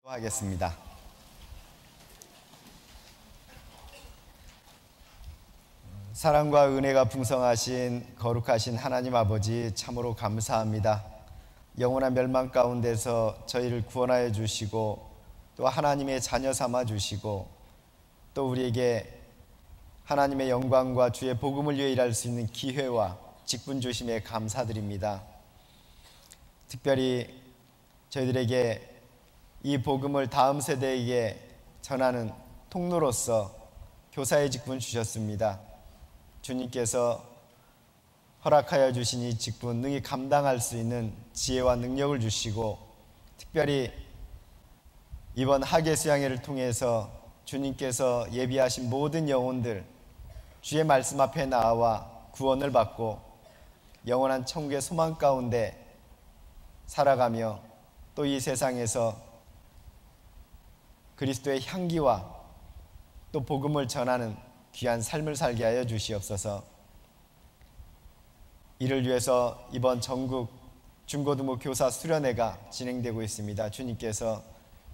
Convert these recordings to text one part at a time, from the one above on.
하겠습니다. 사랑과 은혜가 풍성하신 거룩하신 하나님 아버지, 참으로 감사합니다. 영원한 멸망 가운데서 저희를 구원하여 주시고 또 하나님의 자녀 삼아 주시고 또 우리에게 하나님의 영광과 주의 복음을 위해 일할 수 있는 기회와 직분 주심에 감사드립니다. 특별히 저희들에게 이 복음을 다음 세대에게 전하는 통로로서 교사의 직분 주셨습니다. 주님께서 허락하여 주신 이 직분 능히 감당할 수 있는 지혜와 능력을 주시고, 특별히 이번 학예 수양회를 통해서 주님께서 예비하신 모든 영혼들 주의 말씀 앞에 나와 구원을 받고 영원한 천국의 소망 가운데 살아가며 또 이 세상에서 그리스도의 향기와 또 복음을 전하는 귀한 삶을 살게 하여 주시옵소서. 이를 위해서 이번 전국 중고등부 교사 수련회가 진행되고 있습니다. 주님께서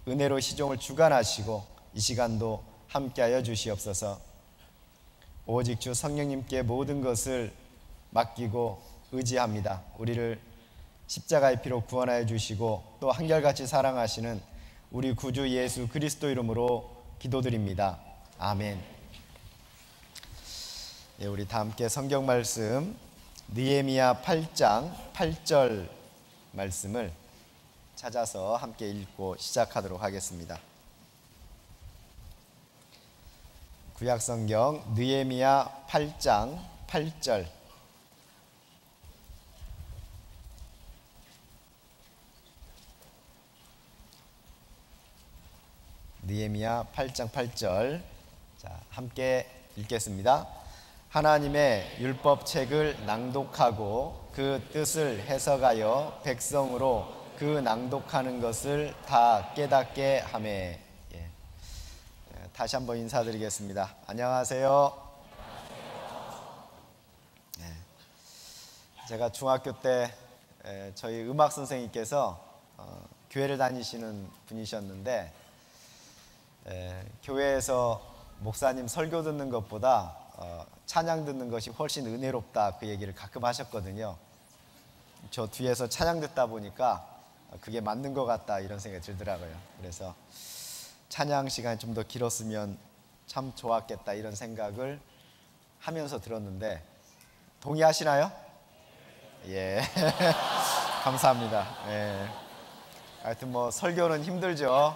은혜로 시종을 주관하시고 이 시간도 함께하여 주시옵소서. 오직 주 성령님께 모든 것을 맡기고 의지합니다. 우리를 십자가의 피로 구원하여 주시고 또 한결같이 사랑하시는 우리 구주 예수 그리스도 이름으로 기도드립니다. 아멘. 예, 우리 다 함께 성경 말씀 느헤미야 8장 8절 말씀을 찾아서 함께 읽고 시작하도록 하겠습니다. 구약성경 느헤미야 8장 8절. 느헤미야 8장 8절. 자, 함께 읽겠습니다. 하나님의 율법책을 낭독하고 그 뜻을 해석하여 백성으로 그 낭독하는 것을 다 깨닫게 하매. 예. 다시 한번 인사드리겠습니다. 안녕하세요. 네. 제가 중학교 때 저희 음악 선생님께서 교회를 다니시는 분이셨는데, 교회에서 목사님 설교 듣는 것보다 찬양 듣는 것이 훨씬 은혜롭다, 그 얘기를 가끔 하셨거든요. 저 뒤에서 찬양 듣다 보니까 그게 맞는 것 같다 이런 생각이 들더라고요. 그래서 찬양 시간이 좀 더 길었으면 참 좋았겠다 이런 생각을 하면서 들었는데, 동의하시나요? 예. 감사합니다. 예. 하여튼 뭐 설교는 힘들죠.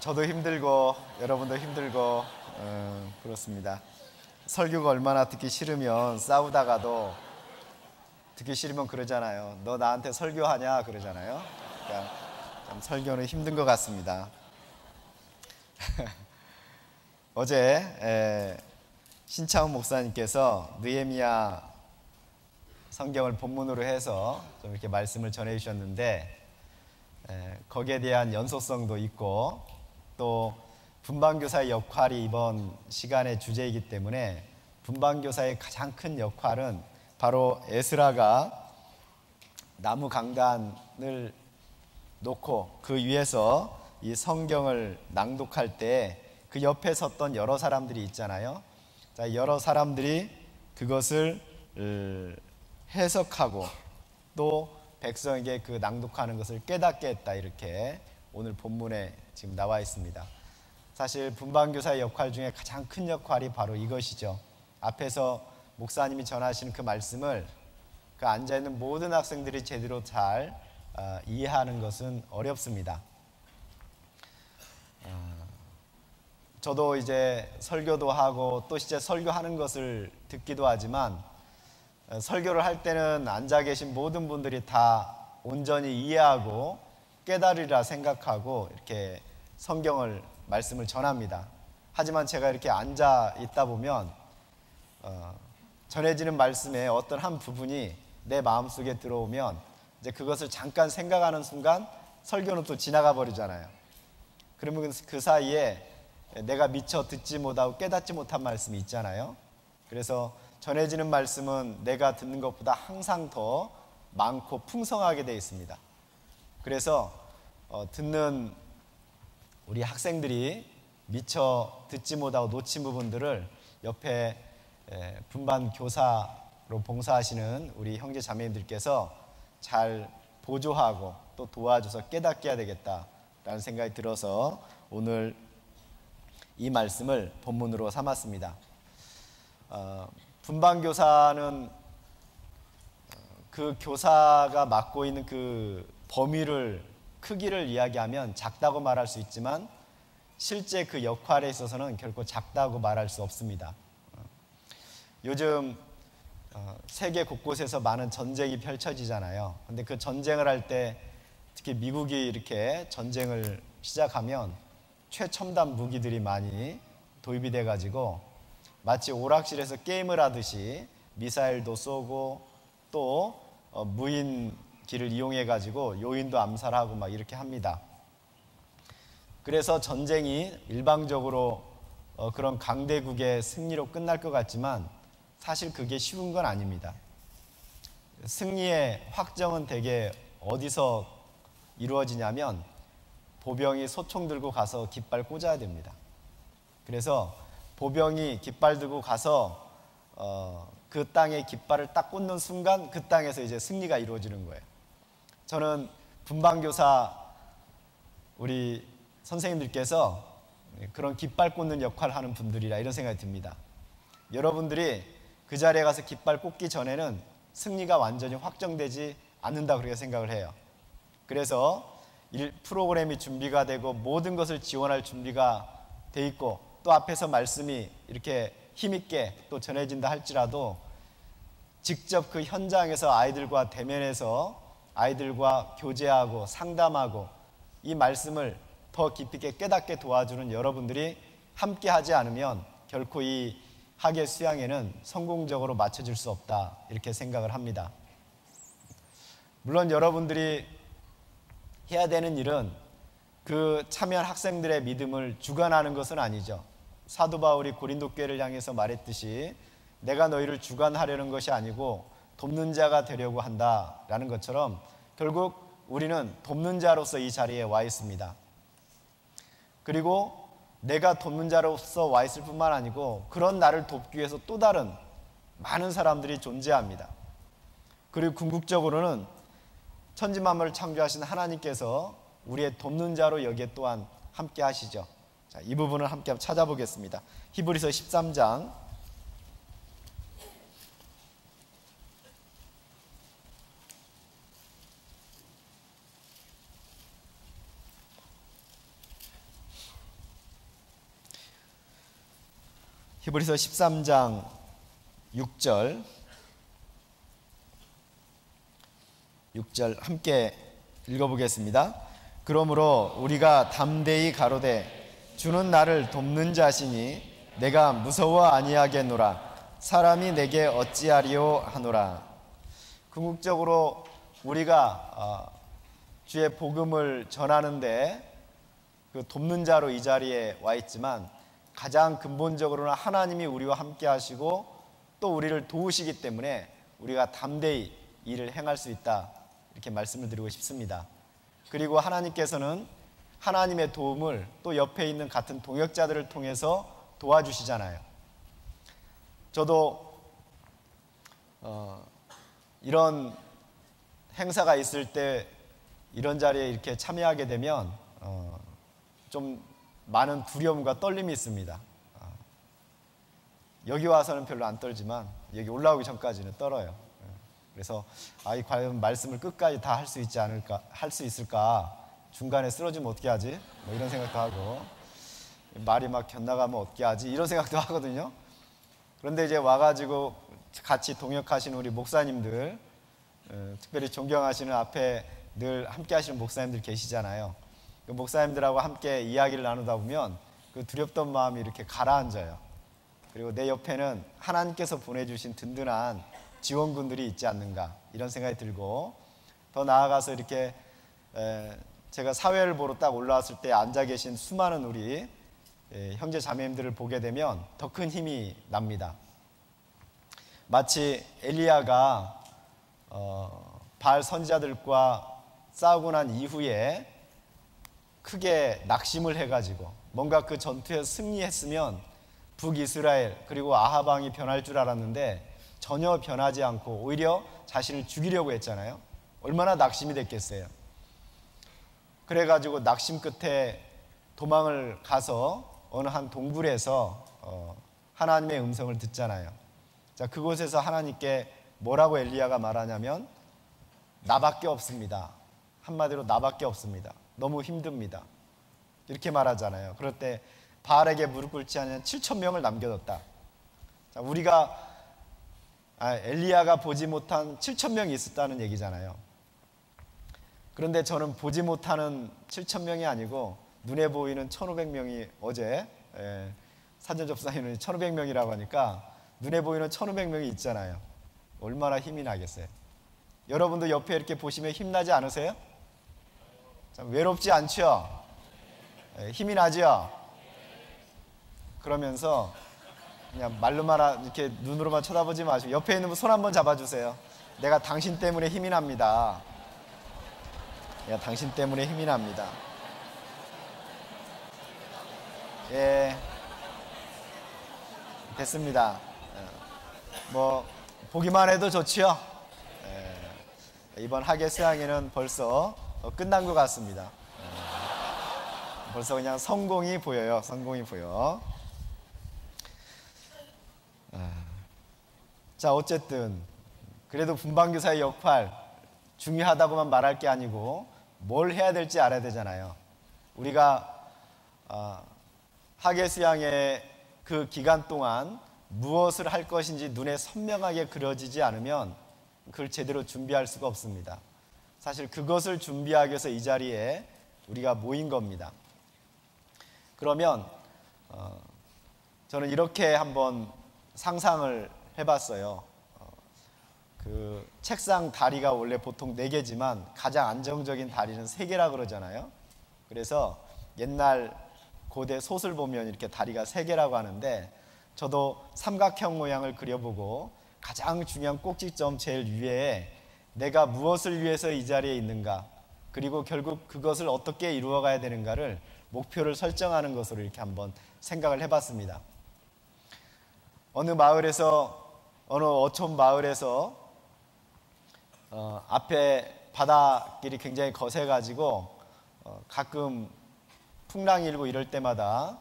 저도 힘들고 여러분도 힘들고 그렇습니다. 설교가 얼마나 듣기 싫으면 싸우다가도 듣기 싫으면 그러잖아요. 너 나한테 설교하냐 그러잖아요. 그러니까 참 설교는 힘든 것 같습니다. 어제 신창훈 목사님께서 느헤미야 성경을 본문으로 해서 좀 이렇게 말씀을 전해 주셨는데, 거기에 대한 연속성도 있고 또 분반교사의 역할이 이번 시간의 주제이기 때문에 분반교사의 가장 큰 역할은 바로 에스라가 나무 강단을 놓고 그 위에서 이 성경을 낭독할 때 그 옆에 섰던 여러 사람들이 있잖아요. 자, 여러 사람들이 그것을 해석하고 또 백성에게 그 낭독하는 것을 깨닫게 했다, 이렇게 오늘 본문에 지금 나와 있습니다. 사실 분반교사의 역할 중에 가장 큰 역할이 바로 이것이죠. 앞에서 목사님이 전하시는 그 말씀을 그 앉아있는 모든 학생들이 제대로 잘 이해하는 것은 어렵습니다. 저도 이제 설교도 하고 또 이제 설교하는 것을 듣기도 하지만, 설교를 할 때는 앉아 계신 모든 분들이 다 온전히 이해하고 깨달으리라 생각하고 이렇게 성경을 말씀을 전합니다. 하지만 제가 이렇게 앉아 있다 보면 전해지는 말씀의 어떤 한 부분이 내 마음속에 들어오면 이제 그것을 잠깐 생각하는 순간 설교는 또 지나가 버리잖아요. 그러면 그 사이에 내가 미처 듣지 못하고 깨닫지 못한 말씀이 있잖아요. 그래서 전해지는 말씀은 내가 듣는 것보다 항상 더 많고 풍성하게 되어 있습니다. 그래서 듣는 우리 학생들이 미처 듣지 못하고 놓친 부분들을 옆에 분반 교사로 봉사하시는 우리 형제 자매님들께서 잘 보조하고 또 도와줘서 깨닫게 해야 되겠다라는 생각이 들어서 오늘 이 말씀을 본문으로 삼았습니다. 분반 교사는 그 교사가 맡고 있는 그 범위를 크기를 이야기하면 작다고 말할 수 있지만 실제 그 역할에 있어서는 결코 작다고 말할 수 없습니다. 요즘 세계 곳곳에서 많은 전쟁이 펼쳐지잖아요. 근데 그 전쟁을 할 때 특히 미국이 이렇게 전쟁을 시작하면 최첨단 무기들이 많이 도입이 돼 가지고 마치 오락실에서 게임을 하듯이 미사일도 쏘고 또 무인기를 이용해 가지고 요인도 암살하고 막 이렇게 합니다. 그래서 전쟁이 일방적으로 그런 강대국의 승리로 끝날 것 같지만 사실 그게 쉬운 건 아닙니다. 승리의 확정은 대개 어디서 이루어지냐면 보병이 소총 들고 가서 깃발 꽂아야 됩니다. 그래서 보병이 깃발 들고 가서 그 땅에 깃발을 딱 꽂는 순간 그 땅에서 이제 승리가 이루어지는 거예요. 저는 분방교사 우리 선생님들께서 그런 깃발 꽂는 역할을 하는 분들이라 이런 생각이 듭니다. 여러분들이 그 자리에 가서 깃발 꽂기 전에는 승리가 완전히 확정되지 않는다 그렇게 생각을 해요. 그래서 프로그램이 준비가 되고 모든 것을 지원할 준비가 돼 있고 또 앞에서 말씀이 이렇게 힘있게 또 전해진다 할지라도 직접 그 현장에서 아이들과 대면해서 아이들과 교제하고 상담하고 이 말씀을 더 깊이 있게 깨닫게 도와주는 여러분들이 함께 하지 않으면 결코 이 학예 수양에는 성공적으로 맞춰질 수 없다 이렇게 생각을 합니다. 물론 여러분들이 해야 되는 일은 그 참여한 학생들의 믿음을 주관하는 것은 아니죠. 사도 바울이 고린도 교회를 향해서 말했듯이 내가 너희를 주관하려는 것이 아니고 돕는 자가 되려고 한다라는 것처럼 결국 우리는 돕는 자로서 이 자리에 와 있습니다. 그리고 내가 돕는 자로서 와 있을 뿐만 아니고 그런 나를 돕기 위해서 또 다른 많은 사람들이 존재합니다. 그리고 궁극적으로는 천지만물을 창조하신 하나님께서 우리의 돕는 자로 여기에 또한 함께 하시죠. 자, 이 부분을 함께 찾아보겠습니다. 히브리서 13장 히브리서 13장 6절 함께 읽어보겠습니다. 그러므로 우리가 담대히 가로되 주는 나를 돕는 자시니 내가 무서워 아니하겠노라. 사람이 내게 어찌하리요 하노라. 궁극적으로 우리가 주의 복음을 전하는데 그 돕는 자로 이 자리에 와 있지만 가장 근본적으로는 하나님이 우리와 함께 하시고 또 우리를 도우시기 때문에 우리가 담대히 일을 행할 수 있다 이렇게 말씀을 드리고 싶습니다. 그리고 하나님께서는 하나님의 도움을 또 옆에 있는 같은 동역자들을 통해서 도와주시잖아요. 저도 이런 행사가 있을 때 이런 자리에 이렇게 참여하게 되면 좀 많은 두려움과 떨림이 있습니다. 여기 와서는 별로 안 떨지만 여기 올라오기 전까지는 떨어요. 그래서 이 과연 말씀을 끝까지 다 할 수 있지 않을까, 할 수 있을까? 중간에 쓰러지면 어떻게 하지? 뭐 이런 생각도 하고 말이 막 곁나가면 어떻게 하지? 이런 생각도 하거든요. 그런데 이제 와가지고 같이 동역하시는 우리 목사님들, 특별히 존경하시는 앞에 늘 함께 하시는 목사님들 계시잖아요. 그 목사님들하고 함께 이야기를 나누다 보면 그 두렵던 마음이 이렇게 가라앉아요. 그리고 내 옆에는 하나님께서 보내주신 든든한 지원군들이 있지 않는가 이런 생각이 들고 더 나아가서 이렇게 제가 사회를 보러 딱 올라왔을 때 앉아 계신 수많은 우리 형제 자매님들을 보게 되면 더 큰 힘이 납니다. 마치 엘리야가 바알 선지자들과 싸우고 난 이후에 크게 낙심을 해가지고 뭔가 그 전투에 승리했으면 북이스라엘 그리고 아합 왕이 변할 줄 알았는데 전혀 변하지 않고 오히려 자신을 죽이려고 했잖아요. 얼마나 낙심이 됐겠어요. 그래가지고 낙심 끝에 도망을 가서 어느 한 동굴에서 하나님의 음성을 듣잖아요. 자, 그곳에서 하나님께 뭐라고 엘리야가 말하냐면 나밖에 없습니다. 한마디로 나밖에 없습니다. 너무 힘듭니다. 이렇게 말하잖아요. 그럴 때 바알에게 무릎 꿇지 않은 7,000명을 남겨뒀다. 자, 엘리야가 보지 못한 7,000명이 있었다는 얘기잖아요. 그런데 저는 보지 못하는 7,000명이 아니고 눈에 보이는 1,500명이 어제 사전 접사에는 1,500명이라고 하니까 눈에 보이는 1,500명이 있잖아요. 얼마나 힘이 나겠어요. 여러분도 옆에 이렇게 보시면 힘나지 않으세요? 참 외롭지 않죠? 힘이 나죠? 그러면서 그냥 말로만 이렇게 눈으로만 쳐다보지 마시고 옆에 있는 분 손 한번 잡아주세요. 내가 당신 때문에 힘이 납니다. 내가 당신 때문에 힘이 납니다. 예, 됐습니다. 뭐 보기만 해도 좋지요. 이번 학예 수양회는 벌써 끝난 것 같습니다. 벌써 그냥 성공이 보여요. 성공이 보여. 자, 어쨌든 그래도 분방교사의 역할 중요하다고만 말할 게 아니고 뭘 해야 될지 알아야 되잖아요. 우리가 학예 수양의 그 기간 동안 무엇을 할 것인지 눈에 선명하게 그려지지 않으면 그걸 제대로 준비할 수가 없습니다. 사실 그것을 준비하기 위해서 이 자리에 우리가 모인 겁니다. 그러면 저는 이렇게 한번 상상을 해봤어요. 그 책상 다리가 원래 보통 4개지만 가장 안정적인 다리는 3개라 그러잖아요. 그래서 옛날 고대 솥을 보면 이렇게 다리가 3개라고 하는데 저도 삼각형 모양을 그려보고 가장 중요한 꼭지점 제일 위에 내가 무엇을 위해서 이 자리에 있는가, 그리고 결국 그것을 어떻게 이루어가야 되는가를 목표를 설정하는 것으로 이렇게 한번 생각을 해봤습니다. 어느 어촌 마을에서 앞에 바닷길이 굉장히 거세가지고 가끔 풍랑이 일고 이럴 때마다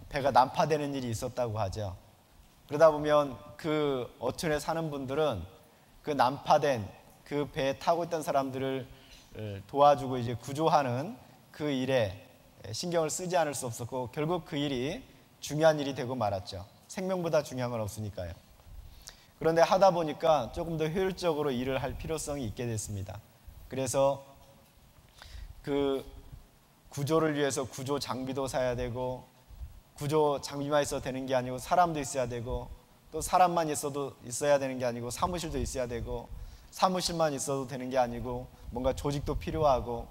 배가 난파되는 일이 있었다고 하죠. 그러다 보면 그 어촌에 사는 분들은 그 난파된 그 배에 타고 있던 사람들을 도와주고 이제 구조하는 그 일에 신경을 쓰지 않을 수 없었고 결국 그 일이 중요한 일이 되고 말았죠. 생명보다 중요한 건 없으니까요. 그런데 하다 보니까 조금 더 효율적으로 일을 할 필요성이 있게 됐습니다. 그래서 그 구조를 위해서 구조 장비도 사야 되고, 구조 장비만 있어도 되는 게 아니고 사람도 있어야 되고, 또 사람만 있어야 되는 게 아니고 사무실도 있어야 되고, 사무실만 있어도 되는 게 아니고 뭔가 조직도 필요하고,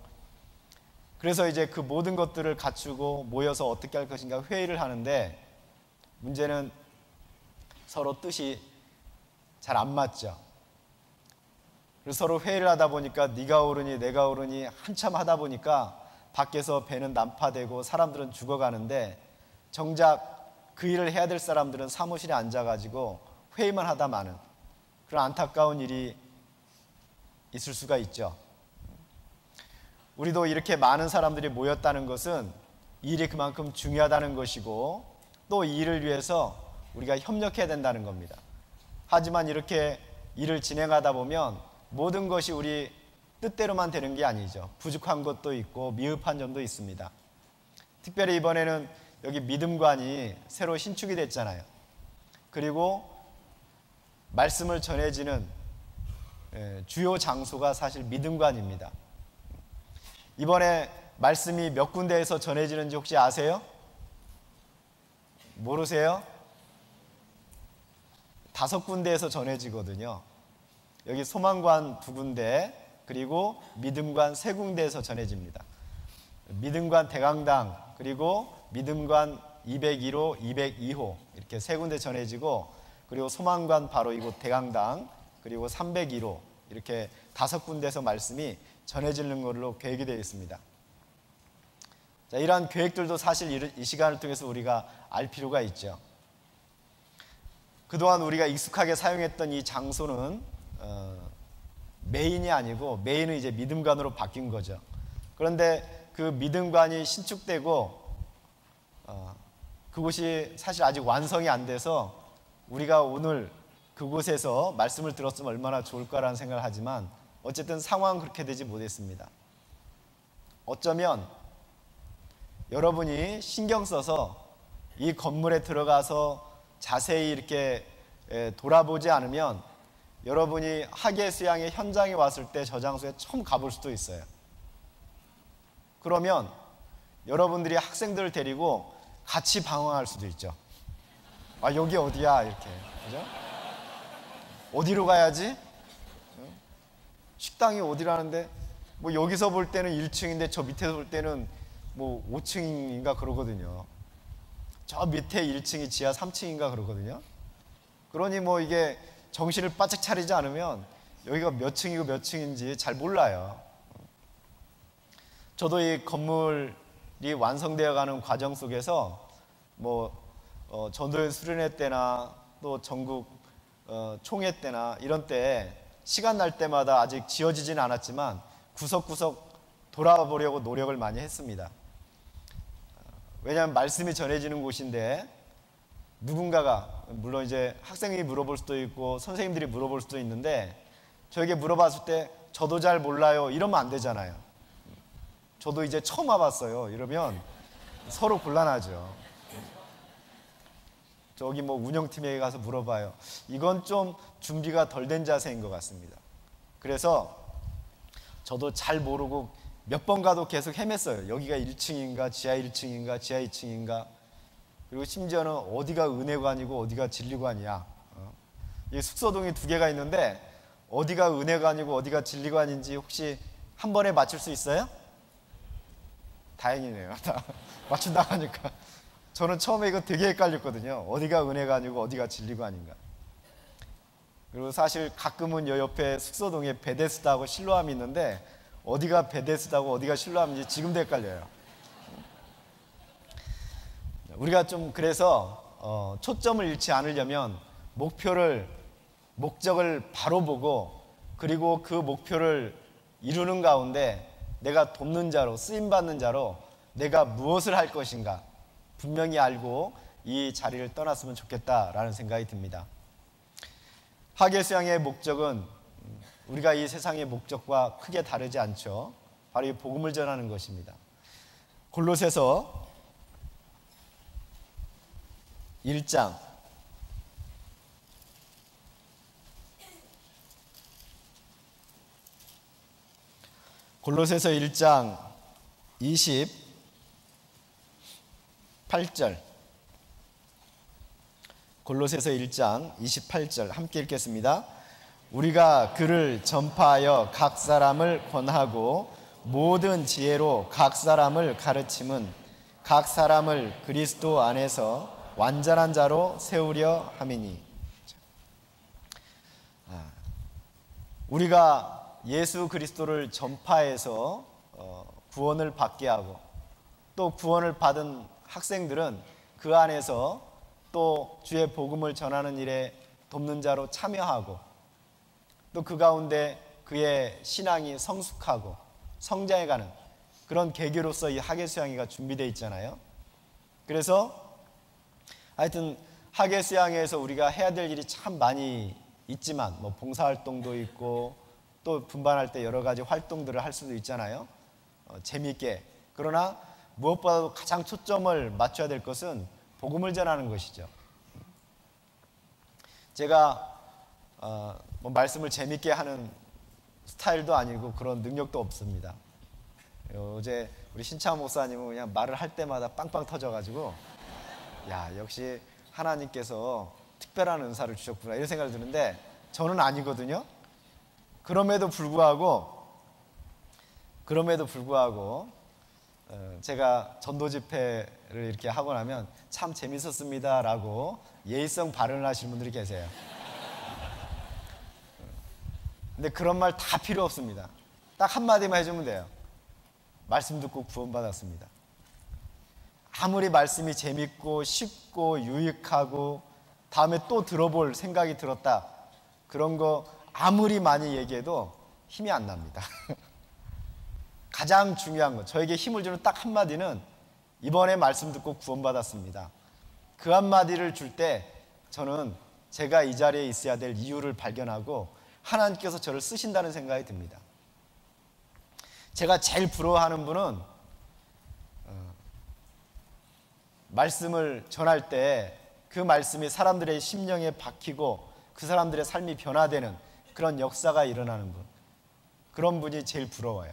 그래서 이제 그 모든 것들을 갖추고 모여서 어떻게 할 것인가 회의를 하는데 문제는 서로 뜻이 잘 안 맞죠. 그래서 서로 회의를 하다 보니까 네가 옳으니 내가 옳으니 한참 하다 보니까 밖에서 배는 난파되고 사람들은 죽어가는데 정작 그 일을 해야 될 사람들은 사무실에 앉아가지고 회의만 하다 마는 그런 안타까운 일이 있을 수가 있죠. 우리도 이렇게 많은 사람들이 모였다는 것은 일이 그만큼 중요하다는 것이고 또 이 일을 위해서 우리가 협력해야 된다는 겁니다. 하지만 이렇게 일을 진행하다 보면 모든 것이 우리 뜻대로만 되는 게 아니죠. 부족한 것도 있고 미흡한 점도 있습니다. 특별히 이번에는 여기 믿음관이 새로 신축이 됐잖아요. 그리고 말씀을 전해지는 주요 장소가 사실 믿음관입니다. 이번에 말씀이 몇 군데에서 전해지는지 혹시 아세요? 모르세요? 5군데에서 전해지거든요. 여기 소망관 2군데, 그리고 믿음관 3군데에서 전해집니다. 믿음관 대강당, 그리고 믿음관 201호, 202호 이렇게 3군데 전해지고, 그리고 소망관 바로 이곳 대강당, 그리고 301호 이렇게 5군데에서 말씀이 전해지는 걸로 계획이 되어 있습니다. 자, 이러한 계획들도 사실 이 시간을 통해서 우리가 알 필요가 있죠. 그동안 우리가 익숙하게 사용했던 이 장소는 메인이 아니고 메인은 이제 믿음관으로 바뀐 거죠. 그런데 그 믿음관이 신축되고 그곳이 사실 아직 완성이 안 돼서 우리가 오늘 그곳에서 말씀을 들었으면 얼마나 좋을까라는 생각을 하지만 어쨌든 상황은 그렇게 되지 못했습니다. 어쩌면 여러분이 신경 써서 이 건물에 들어가서 자세히 이렇게 돌아보지 않으면 여러분이 학예 수양의 현장에 왔을 때 저 장소에 처음 가볼 수도 있어요. 그러면 여러분들이 학생들을 데리고 같이 방황할 수도 있죠. 아, 여기 어디야? 이렇게. 그죠? 어디로 가야지? 식당이 어디라는데 뭐 여기서 볼 때는 1층인데 저 밑에서 볼 때는 뭐 5층인가 그러거든요. 저 밑에 1층이 지하 3층인가 그러거든요. 그러니 뭐 이게 정신을 바짝 차리지 않으면 여기가 몇 층이고 몇 층인지 잘 몰라요. 저도 이 건물이 완성되어 가는 과정 속에서 뭐 전도연 수련회 때나 또 전국 총회 때나 이런 때 시간 날 때마다 아직 지어지지는 않았지만 구석구석 돌아보려고 노력을 많이 했습니다. 왜냐하면 말씀이 전해지는 곳인데 누군가가, 물론 이제 학생이 물어볼 수도 있고 선생님들이 물어볼 수도 있는데 저에게 물어봤을 때 저도 잘 몰라요 이러면 안 되잖아요. 저도 이제 처음 와봤어요 이러면 서로 곤란하죠. 저기 뭐 운영팀에 가서 물어봐요. 이건 좀 준비가 덜 된 자세인 것 같습니다. 그래서 저도 잘 모르고 몇 번 가도 계속 헤맸어요. 여기가 1층인가 지하 1층인가 지하 2층인가, 그리고 심지어는 어디가 은혜관이고 어디가 진리관이야. 이 숙소동이 2개가 있는데 어디가 은혜관이고 어디가 진리관인지 혹시 한 번에 맞출 수 있어요? 다행이네요. 맞춘다고 하니까. 저는 처음에 이거 되게 헷갈렸거든요. 어디가 은혜관이고 어디가 진리관인가. 그리고 사실 가끔은 여 옆에 숙소동에 베데스다하고 실로암이 있는데 어디가 베데스다고 어디가 실로암인지 지금도 헷갈려요. 우리가 좀 그래서 초점을 잃지 않으려면 목적을 바로 보고 그리고 그 목표를 이루는 가운데 내가 돕는 자로, 쓰임받는 자로 내가 무엇을 할 것인가 분명히 알고 이 자리를 떠났으면 좋겠다라는 생각이 듭니다. 학예 수양의 목적은 우리가 이 세상의 목적과 크게 다르지 않죠. 바로 이 복음을 전하는 것입니다. 골로새서 1장 골로새서 1장 28절 골로새서 1장 28절 함께 읽겠습니다. 우리가 그를 전파하여 각 사람을 권하고 모든 지혜로 각 사람을 가르침은 각 사람을 그리스도 안에서 완전한 자로 세우려 함이니. 우리가 예수 그리스도를 전파해서 구원을 받게 하고 또 구원을 받은 학생들은 그 안에서 또 주의 복음을 전하는 일에 돕는 자로 참여하고 또 그 가운데 그의 신앙이 성숙하고 성장해가는 그런 계기로서 이 학예 수양회가 준비되어 있잖아요. 그래서 하여튼 학예 수양회에서 우리가 해야 될 일이 참 많이 있지만 뭐 봉사활동도 있고 또 분반할 때 여러 가지 활동들을 할 수도 있잖아요. 재미있게. 그러나 무엇보다도 가장 초점을 맞춰야 될 것은 복음을 전하는 것이죠. 제가 뭐 말씀을 재미있게 하는 스타일도 아니고 그런 능력도 없습니다. 어제 우리 신창 목사님은 그냥 말을 할 때마다 빵빵 터져가지고 야, 역시 하나님께서 특별한 은사를 주셨구나 이런 생각이 드는데 저는 아니거든요. 그럼에도 불구하고 제가 전도 집회를 이렇게 하고 나면 참 재밌었습니다 라고 예의성 발언을 하시는 분들이 계세요. 근데 그런 말 다 필요 없습니다. 딱 한마디만 해주면 돼요. 말씀 듣고 구원받았습니다. 아무리 말씀이 재밌고 쉽고 유익하고 다음에 또 들어볼 생각이 들었다, 그런 거 아무리 많이 얘기해도 힘이 안 납니다. 가장 중요한 거, 저에게 힘을 주는 딱 한마디는 이번에 말씀 듣고 구원받았습니다. 그 한마디를 줄 때 저는 제가 이 자리에 있어야 될 이유를 발견하고 하나님께서 저를 쓰신다는 생각이 듭니다. 제가 제일 부러워하는 분은 말씀을 전할 때 그 말씀이 사람들의 심령에 박히고 그 사람들의 삶이 변화되는 그런 역사가 일어나는 분, 그런 분이 제일 부러워요.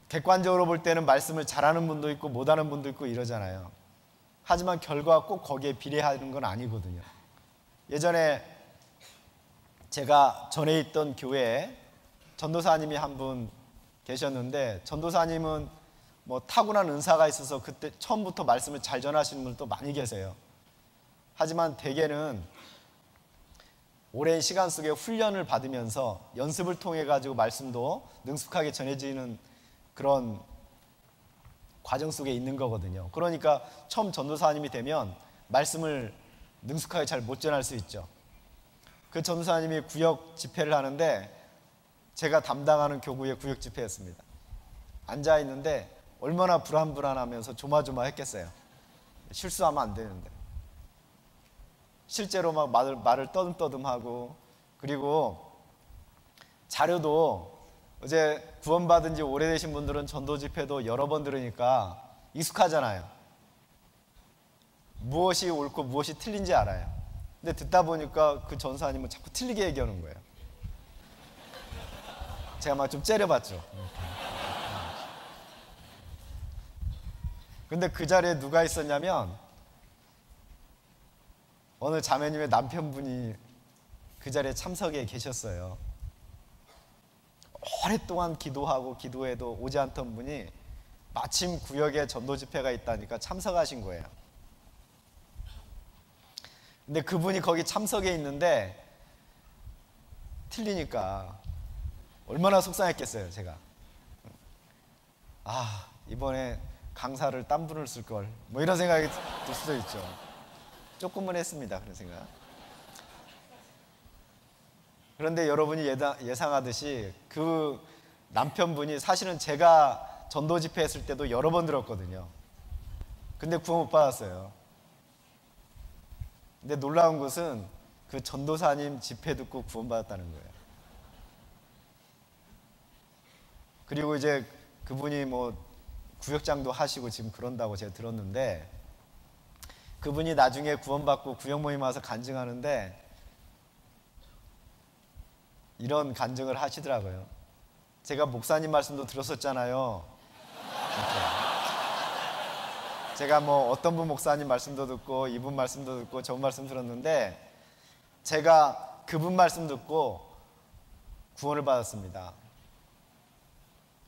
객관적으로 볼 때는 말씀을 잘하는 분도 있고 못하는 분도 있고 이러잖아요. 하지만 결과가 꼭 거기에 비례하는 건 아니거든요. 예전에 제가 전에 있던 교회에 전도사님이 한 분 계셨는데, 전도사님은 뭐 타고난 은사가 있어서 그때 처음부터 말씀을 잘 전하시는 분도 많이 계세요. 하지만 대개는 오랜 시간 속에 훈련을 받으면서 연습을 통해 가지고 말씀도 능숙하게 전해지는 그런 과정 속에 있는 거거든요. 그러니까 처음 전도사님이 되면 말씀을 능숙하게 잘 못 전할 수 있죠. 그 전도사님이 구역 집회를 하는데 제가 담당하는 교구의 구역 집회였습니다. 앉아 있는데 얼마나 불안불안하면서 조마조마했겠어요. 실수하면 안 되는데. 실제로 막 말을 떠듬떠듬하고, 그리고 자료도 어제 구원받은 지 오래되신 분들은 전도 집회도 여러 번 들으니까 익숙하잖아요. 무엇이 옳고 무엇이 틀린지 알아요. 근데 듣다 보니까 그 전사님은 자꾸 틀리게 얘기하는 거예요. 제가 막 좀 째려봤죠. 근데 그 자리에 누가 있었냐면 어느 자매님의 남편분이 그 자리에 참석해 계셨어요. 오랫동안 기도하고 기도해도 오지 않던 분이 마침 구역에 전도 집회가 있다니까 참석하신 거예요. 근데 그분이 거기 참석해 있는데 틀리니까 얼마나 속상했겠어요, 제가. 아, 이번에 강사를 딴 분을 쓸 걸, 뭐 이런 생각이 들 수도 있죠. 조금은 했습니다, 그런 생각. 그런데 여러분이 예상하듯이 그 남편분이 사실은 제가 전도 집회 했을 때도 여러 번 들었거든요. 근데 구원 못 받았어요. 근데 놀라운 것은 그 전도사님 집회 듣고 구원 받았다는 거예요. 그리고 이제 그분이 뭐 구역장도 하시고 지금 그런다고 제가 들었는데, 그분이 나중에 구원받고 구역 모임 와서 간증하는데 이런 간증을 하시더라고요. 제가 목사님 말씀도 들었었잖아요. 제가 뭐 어떤 분 목사님 말씀도 듣고 이분 말씀도 듣고 저분 말씀 들었는데 제가 그분 말씀 듣고 구원을 받았습니다.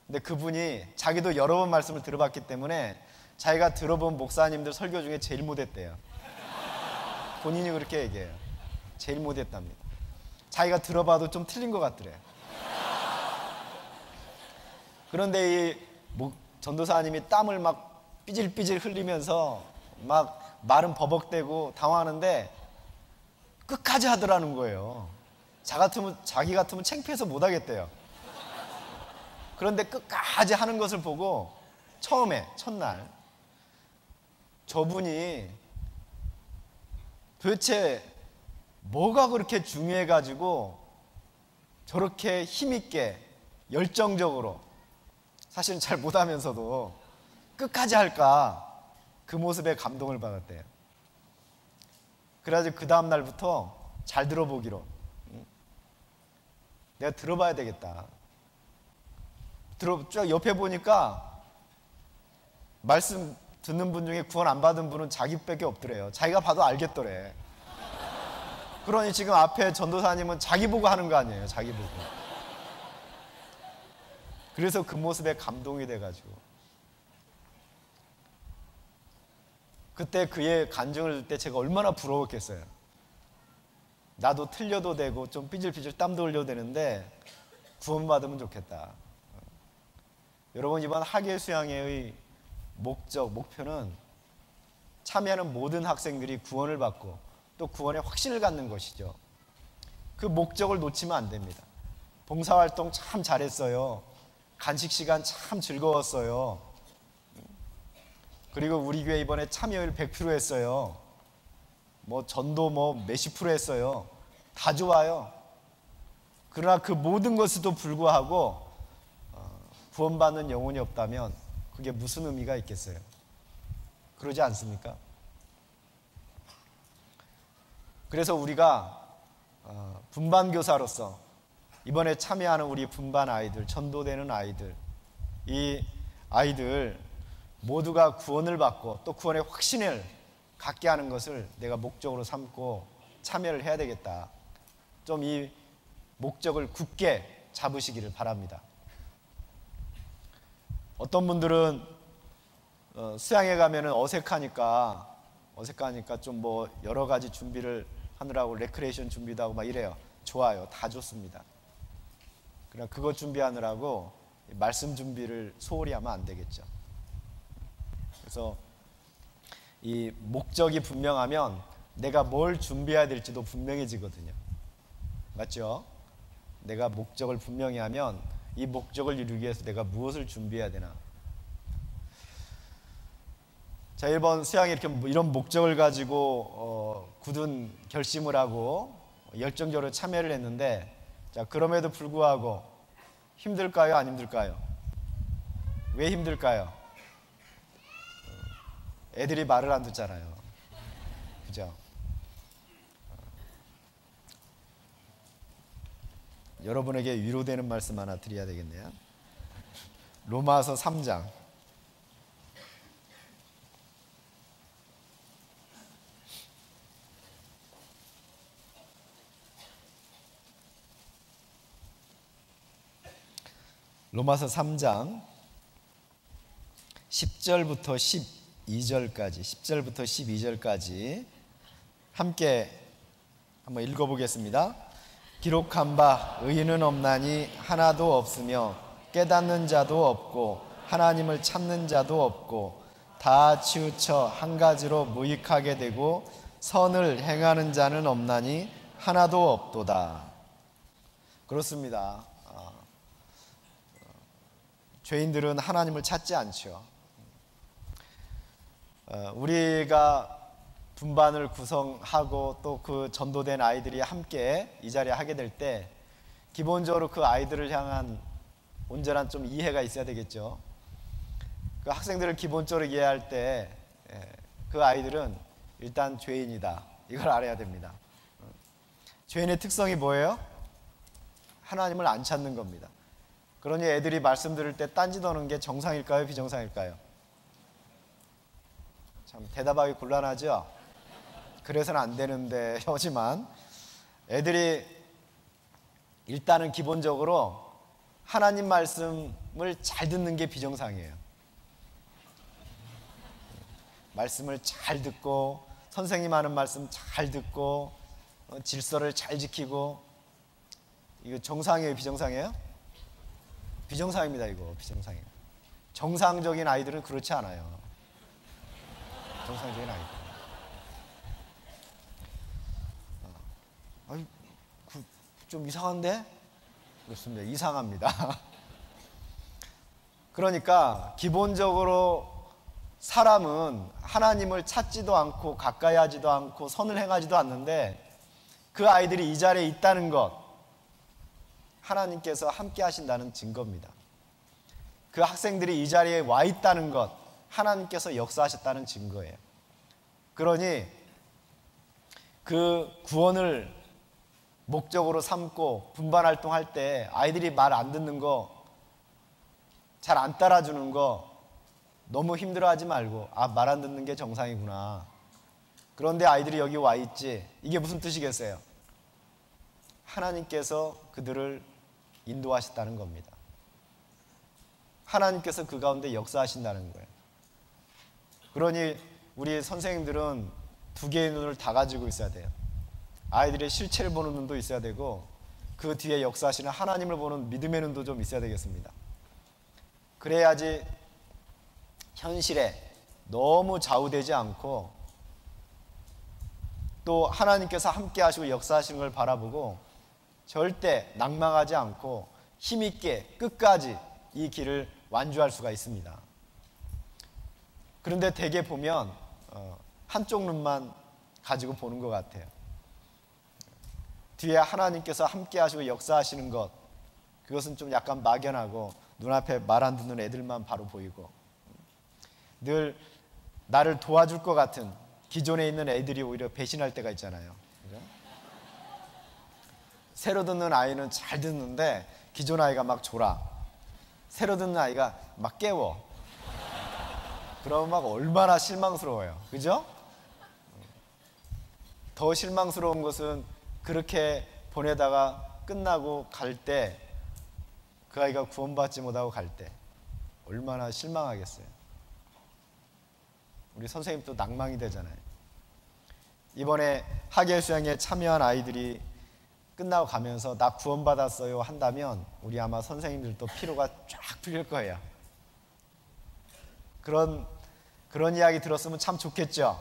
근데 그분이 자기도 여러 번 말씀을 들어봤기 때문에 자기가 들어본 목사님들 설교 중에 제일 못했대요. 본인이 그렇게 얘기해요. 제일 못했답니다. 자기가 들어봐도 좀 틀린 것 같더래요. 그런데 이 전도사님이 땀을 막 삐질삐질 흘리면서 막 말은 버벅대고 당황하는데 끝까지 하더라는 거예요. 자기 같으면 창피해서 못 하겠대요. 그런데 끝까지 하는 것을 보고 처음에 첫날 저분이 도대체 뭐가 그렇게 중요해가지고 저렇게 힘있게 열정적으로, 사실은 잘 못하면서도 끝까지 할까, 그 모습에 감동을 받았대요. 그래가지고 그 다음 날부터 잘 들어보기로, 내가 들어봐야 되겠다. 쭉 옆에 보니까 말씀 듣는 분 중에 구원 안 받은 분은 자기밖에 없더래요. 자기가 봐도 알겠더래. 그러니 지금 앞에 전도사님은 자기 보고 하는 거 아니에요, 자기 보고. 그래서 그 모습에 감동이 돼가지고 그때 그의 간증을 들 때 제가 얼마나 부러웠겠어요. 나도 틀려도 되고 좀 삐질삐질 땀도 흘려도 되는데 구원받으면 좋겠다. 여러분, 이번 학예 수양회의 목표는 참여하는 모든 학생들이 구원을 받고 또 구원의 확신을 갖는 것이죠. 그 목적을 놓치면 안 됩니다. 봉사활동 참 잘했어요. 간식 시간 참 즐거웠어요. 그리고 우리 교회 이번에 참여율 100% 했어요. 전도 몇십 프로 했어요. 다 좋아요. 그러나 그 모든 것에도 불구하고 구원받는 영혼이 없다면 그게 무슨 의미가 있겠어요? 그러지 않습니까? 그래서 우리가 분반교사로서 이번에 참여하는 우리 분반 아이들, 전도되는 아이들, 이 아이들 모두가 구원을 받고 또 구원의 확신을 갖게 하는 것을 내가 목적으로 삼고 참여를 해야 되겠다. 좀 이 목적을 굳게 잡으시기를 바랍니다. 어떤 분들은 수양회 가면은 어색하니까 좀 여러 가지 준비를 하느라고 레크레이션 준비도 하고 막 이래요. 좋아요. 다 좋습니다. 그러나 그거 준비하느라고 말씀 준비를 소홀히 하면 안 되겠죠. 그래서 이 목적이 분명하면 내가 뭘 준비해야 될지도 분명해지거든요. 맞죠? 내가 목적을 분명히 하면 이 목적을 이루기 위해서 내가 무엇을 준비해야 되나. 자, 이번 수양에 이렇게 이런 목적을 가지고 굳은 결심을 하고 열정적으로 참여를 했는데, 자, 그럼에도 불구하고 힘들까요? 안 힘들까요? 왜 힘들까요? 애들이 말을 안 듣잖아요. 그죠? 여러분에게 위로되는 말씀 하나 드려야 되겠네요. 로마서 3장. 로마서 3장 10절부터 12절까지 함께 한번 읽어보겠습니다. 기록한 바 의인은 없나니 하나도 없으며 깨닫는 자도 없고 하나님을 찾는 자도 없고 다 치우쳐 한 가지로 무익하게 되고 선을 행하는 자는 없나니 하나도 없도다. 그렇습니다. 죄인들은 하나님을 찾지 않죠. 우리가 분반을 구성하고 또 그 전도된 아이들이 함께 이 자리에 하게 될 때 기본적으로 그 아이들을 향한 온전한 좀 이해가 있어야 되겠죠. 그 학생들을 기본적으로 이해할 때 그 아이들은 일단 죄인이다, 이걸 알아야 됩니다. 죄인의 특성이 뭐예요? 하나님을 안 찾는 겁니다. 그러니 애들이 말씀 들을 때 딴짓하는 게 정상일까요? 비정상일까요? 참 대답하기 곤란하죠? 그래서는 안 되는데, 하지만 애들이 일단은 기본적으로 하나님 말씀을 잘 듣는 게 비정상이에요. 말씀을 잘 듣고 선생님 하는 말씀 잘 듣고 질서를 잘 지키고, 이거 정상이에요? 비정상이에요? 비정상입니다. 이거 비정상이에요. 정상적인 아이들은 그렇지 않아요. 정상적인 아이들. 좀 이상한데? 그렇습니다. 이상합니다. 그러니까 기본적으로 사람은 하나님을 찾지도 않고 가까이 하지도 않고 선을 행하지도 않는데, 그 아이들이 이 자리에 있다는 것, 하나님께서 함께 하신다는 증거입니다. 그 학생들이 이 자리에 와 있다는 것, 하나님께서 역사하셨다는 증거예요. 그러니 그 구원을 목적으로 삼고 분반활동할 때 아이들이 말 안 듣는 거, 잘 안 따라주는 거 너무 힘들어하지 말고, 말 안 듣는 게 정상이구나. 그런데 아이들이 여기 와 있지. 이게 무슨 뜻이겠어요? 하나님께서 그들을 인도하셨다는 겁니다. 하나님께서 그 가운데 역사하신다는 거예요. 그러니 우리 선생님들은 두 개의 눈을 다 가지고 있어야 돼요. 아이들의 실체를 보는 눈도 있어야 되고, 그 뒤에 역사하시는 하나님을 보는 믿음의 눈도 좀 있어야 되겠습니다. 그래야지 현실에 너무 좌우되지 않고 또 하나님께서 함께 하시고 역사하시는 걸 바라보고 절대 낭망하지 않고 힘있게 끝까지 이 길을 완주할 수가 있습니다. 그런데 대개 보면 한쪽 눈만 가지고 보는 것 같아요. 뒤에 하나님께서 함께 하시고 역사하시는 것, 그것은 좀 약간 막연하고 눈앞에 말 안 듣는 애들만 바로 보이고, 늘 나를 도와줄 것 같은 기존에 있는 애들이 오히려 배신할 때가 있잖아요. 그죠? 새로 듣는 아이는 잘 듣는데 기존 아이가 막 졸아. 새로 듣는 아이가 막 깨워. 그러면 막 얼마나 실망스러워요. 그죠? 더 실망스러운 것은 그렇게 보내다가 끝나고 갈 때, 그 아이가 구원받지 못하고 갈 때 얼마나 실망하겠어요. 우리 선생님도 낭망이 되잖아요. 이번에 학예 수양에 참여한 아이들이 끝나고 가면서 나 구원받았어요 한다면 우리 아마 선생님들도 피로가 쫙 풀릴 거예요. 그런 이야기 들었으면 참 좋겠죠.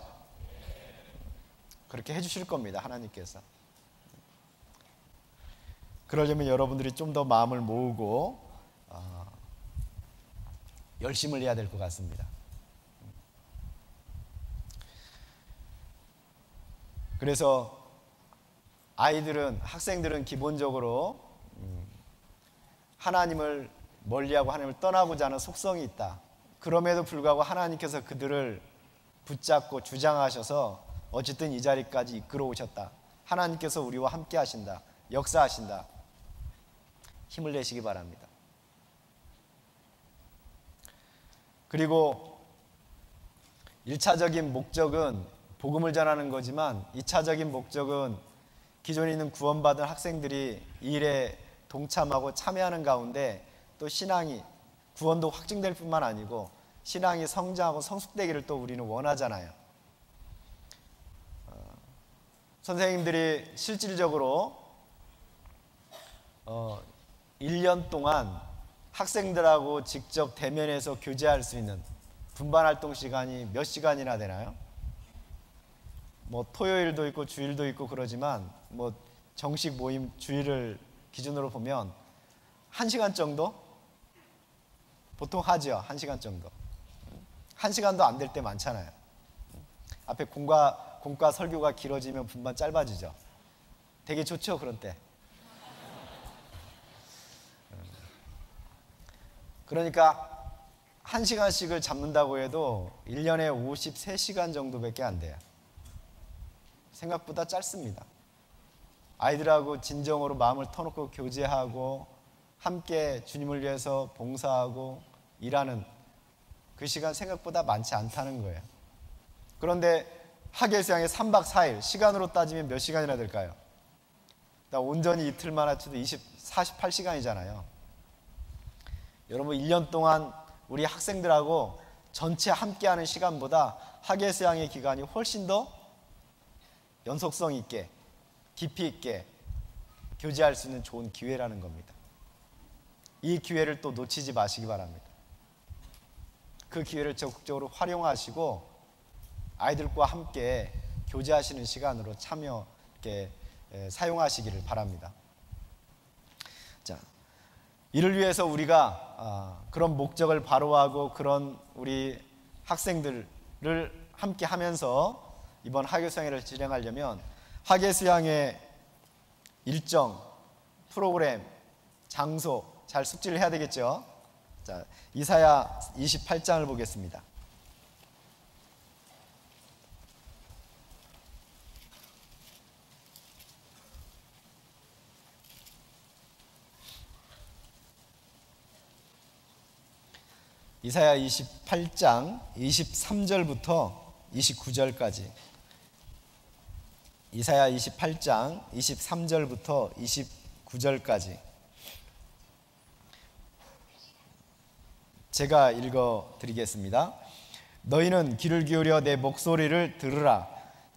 그렇게 해주실 겁니다, 하나님께서. 그러려면 여러분들이 좀 더 마음을 모으고 열심을 해야 될 것 같습니다. 그래서 아이들은, 학생들은 기본적으로 하나님을 멀리하고 하나님을 떠나고자 하는 속성이 있다. 그럼에도 불구하고 하나님께서 그들을 붙잡고 주장하셔서 어쨌든 이 자리까지 이끌어 오셨다. 하나님께서 우리와 함께 하신다. 역사하신다. 힘을 내시기 바랍니다. 그리고 1차적인 목적은 복음을 전하는 거지만 2차적인 목적은 기존에 있는 구원받은 학생들이 이 일에 동참하고 참여하는 가운데 또 신앙이, 구원도 확증될 뿐만 아니고 신앙이 성장하고 성숙되기를 또 우리는 원하잖아요. 선생님들이 실질적으로 1년 동안 학생들하고 직접 대면해서 교제할 수 있는 분반활동 시간이 몇 시간이나 되나요? 뭐 토요일도 있고 주일도 있고 그러지만 뭐 정식 모임 주일을 기준으로 보면 1시간 정도? 보통 하죠. 1시간 정도. 1시간도 안 될 때 많잖아요. 앞에 공과 설교가 길어지면 분반 짧아지죠. 되게 좋죠, 그런 때. 그러니까 1시간씩을 잡는다고 해도 1년에 53시간 정도밖에 안 돼요. 생각보다 짧습니다. 아이들하고 진정으로 마음을 터놓고 교제하고 함께 주님을 위해서 봉사하고 일하는 그 시간 생각보다 많지 않다는 거예요. 그런데 학예수양의 3박 4일 시간으로 따지면 몇 시간이나 될까요? 온전히 이틀만 합쳐도 48시간이잖아요. 여러분 1년 동안 우리 학생들하고 전체 함께하는 시간보다 학예수양의 기간이 훨씬 더 연속성 있게 깊이 있게 교제할 수 있는 좋은 기회라는 겁니다. 이 기회를 또 놓치지 마시기 바랍니다. 그 기회를 적극적으로 활용하시고 아이들과 함께 교제하시는 시간으로 참여하게 사용하시기를 바랍니다. 자, 이를 위해서 우리가 그런 목적을 바로하고 그런 우리 학생들을 함께 하면서 이번 학예수양회를 진행하려면 학예수양회 일정, 프로그램, 장소 잘 숙지를 해야 되겠죠. 자, 이사야 28장을 보겠습니다. 이사야 28장 23절부터 29절까지. 이사야 28장 23절부터 29절까지. 제가 읽어 드리겠습니다. 너희는 귀를 기울여 내 목소리를 들으라.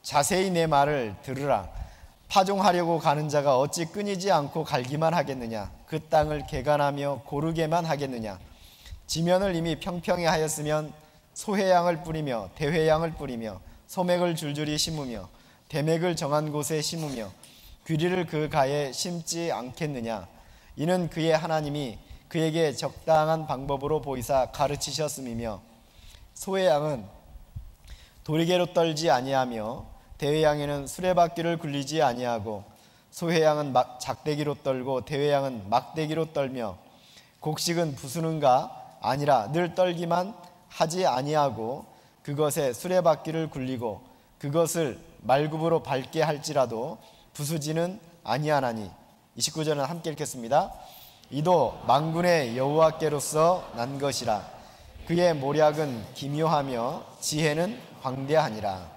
자세히 내 말을 들으라. 파종하려고 가는 자가 어찌 끊이지 않고 갈기만 하겠느냐? 그 땅을 개간하며 고르게만 하겠느냐? 지면을 이미 평평히 하였으면 소회양을 뿌리며 대회양을 뿌리며 소맥을 줄줄이 심으며 대맥을 정한 곳에 심으며 귀리를 그 가에 심지 않겠느냐. 이는 그의 하나님이 그에게 적당한 방법으로 보이사 가르치셨음이며, 소회양은 도리개로 떨지 아니하며 대회양에는 수레바퀴를 굴리지 아니하고, 소회양은 작대기로 떨고 대회양은 막대기로 떨며, 곡식은 부수는가 아니라 늘 떨기만 하지 아니하고 그것에 수레바퀴를 굴리고 그것을 말굽으로 밟게 할지라도 부수지는 아니하나니. 29절은 함께 읽겠습니다. 이도 만군의 여호와께로서 난 것이라. 그의 모략은 기묘하며 지혜는 광대하니라.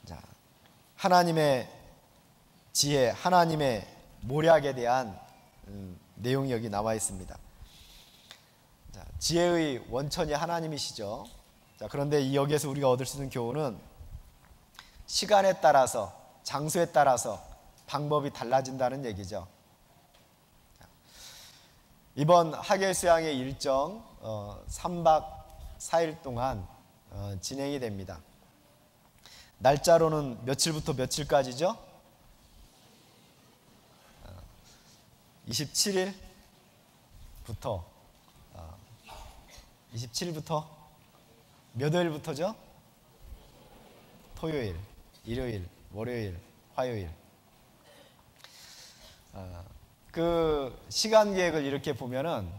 자, 하나님의 지혜, 하나님의 모략에 대한 내용이 여기 나와 있습니다. 자, 지혜의 원천이 하나님이시죠. 자, 그런데 이 여기에서 우리가 얻을 수 있는 교훈은 시간에 따라서, 장소에 따라서 방법이 달라진다는 얘기죠. 자, 이번 하계 수양의 일정 3박 4일 동안 진행이 됩니다. 날짜로는 며칠부터 며칠까지죠? 27일부터 27일부터 몇 월부터죠? 토요일, 일요일, 월요일, 화요일. 그 시간 계획을 이렇게 보면은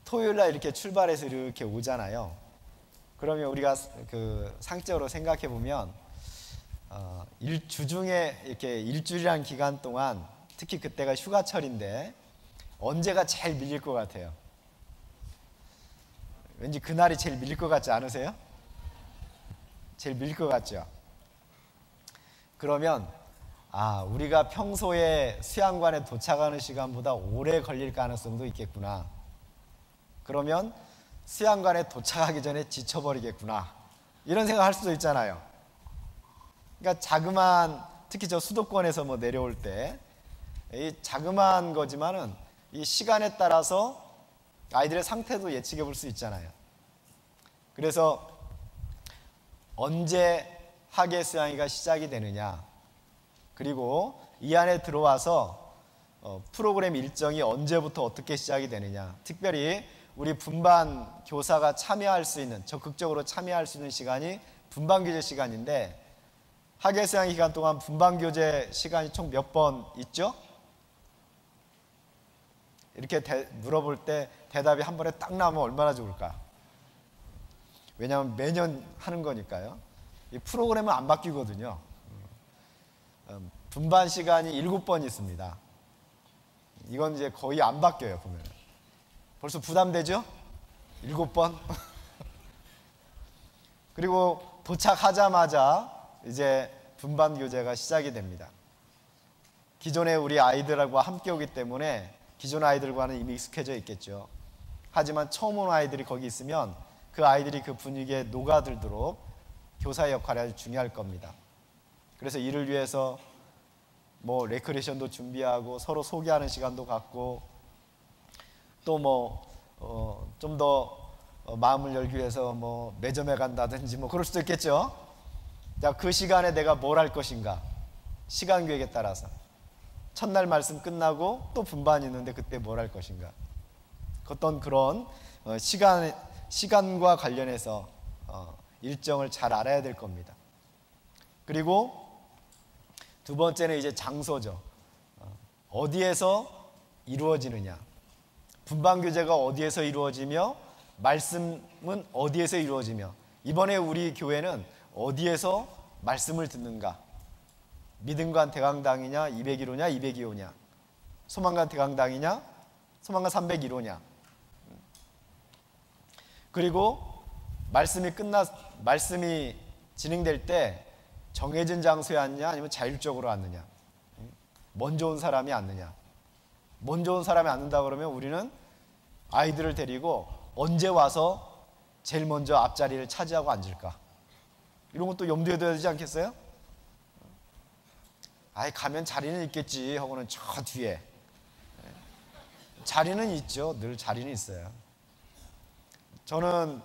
토요일 날 이렇게 출발해서 이렇게 오잖아요. 그러면 우리가 그 상적으로 생각해 보면 주중에 이렇게 일주일이라는 기간 동안, 특히 그때가 휴가철인데 언제가 제일 밀릴 것 같아요? 왠지 그날이 제일 밀릴 것 같지 않으세요? 제일 밀릴 것 같죠? 그러면 우리가 평소에 수양관에 도착하는 시간보다 오래 걸릴 가능성도 있겠구나. 그러면 수양관에 도착하기 전에 지쳐버리겠구나. 이런 생각할 수도 있잖아요. 그러니까 자그마한, 특히 저 수도권에서 뭐 내려올 때 이 자그마한 거지만은 이 시간에 따라서 아이들의 상태도 예측해 볼 수 있잖아요. 그래서 언제 하계 수양회가 시작이 되느냐, 그리고 이 안에 들어와서 프로그램 일정이 언제부터 어떻게 시작이 되느냐, 특별히 우리 분반 교사가 참여할 수 있는, 적극적으로 참여할 수 있는 시간이 분반교재 시간인데, 하계 수양 기간 동안 분반교재 시간이 총 몇 번 있죠? 이렇게 물어볼 때 대답이 한 번에 딱 나오면 얼마나 좋을까? 왜냐하면 매년 하는 거니까요. 이 프로그램은 안 바뀌거든요. 분반 시간이 7번 있습니다. 이건 이제 거의 안 바뀌어요, 보면. 벌써 부담되죠? 7번? 그리고 도착하자마자 이제 분반 교재가 시작이 됩니다. 기존에 우리 아이들과 함께 오기 때문에 기존 아이들과는 이미 익숙해져 있겠죠. 하지만 처음 온 아이들이 거기 있으면 그 아이들이 그 분위기에 녹아들도록 교사의 역할이 아주 중요할 겁니다. 그래서 이를 위해서 뭐 레크레이션도 준비하고 서로 소개하는 시간도 갖고, 또 뭐 좀 더 마음을 열기 위해서 뭐 매점에 간다든지 뭐 그럴 수도 있겠죠. 자, 그 시간에 내가 뭘 할 것인가, 시간 계획에 따라서 첫날 말씀 끝나고 또 분반이 있는데 그때 뭘 할 것인가, 어떤 그런 시간과 관련해서 일정을 잘 알아야 될 겁니다. 그리고 두 번째는 이제 장소죠. 어디에서 이루어지느냐, 분반교재가 어디에서 이루어지며 말씀은 어디에서 이루어지며, 이번에 우리 교회는 어디에서 말씀을 듣는가, 믿음관 대강당이냐 201호냐 202호냐, 소망관 대강당이냐 소망관 301호냐. 그리고 말씀이 진행될 때 정해진 장소에 앉느냐 아니면 자율적으로 앉느냐, 먼저 온 사람이 앉느냐. 먼저 온 사람이 앉는다 그러면 우리는 아이들을 데리고 언제 와서 제일 먼저 앞자리를 차지하고 앉을까, 이런 것도 염두에 둬야 되지 않겠어요? 가면 자리는 있겠지 하고는 저 뒤에 자리는 있죠. 늘 자리는 있어요. 저는